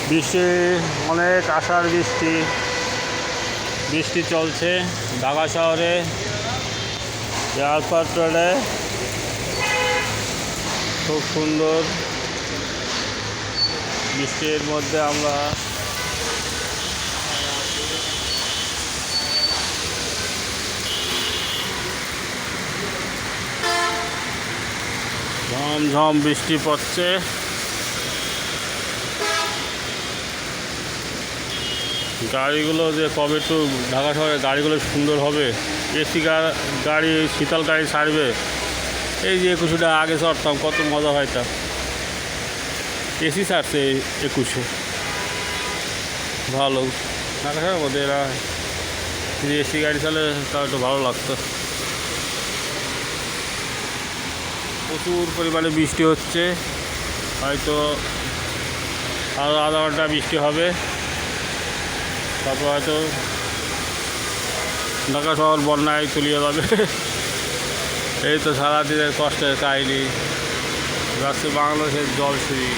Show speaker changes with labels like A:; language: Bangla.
A: বৃষ্টি অনেক আষাঢ় বৃষ্টি চলছে ঢাকা শহরে এয়ারপোর্ট রোডে। খুব সুন্দর বৃষ্টির মধ্যে আমরা ঝমঝম বৃষ্টি পড়ছে। গাড়িগুলো যে কবে একটু ঢাকা শহরে গাড়িগুলো সুন্দর হবে, এসি গাড়ি শীতল গাড়ি ছাড়বে। এই যে 21টা আগে চড়তাম, কত মজা হয়তাম। এসি ছাড়ছে 21-এ, ভালো। ঢাকা শহরের মধ্যে এরা যদি এসি গাড়ি চালে তাও একটু ভালো লাগতো। প্রচুর পরিমাণে বৃষ্টি হচ্ছে, হয়তো আরও আধা ঘন্টা বৃষ্টি হবে, তারপর হয়তো ঢাকা শহর বন্যায় তলিয়ে যাবে। এই তো সারাদিনের কষ্টের কাহিনী, যাচ্ছে বাংলাদেশের জলছুরি।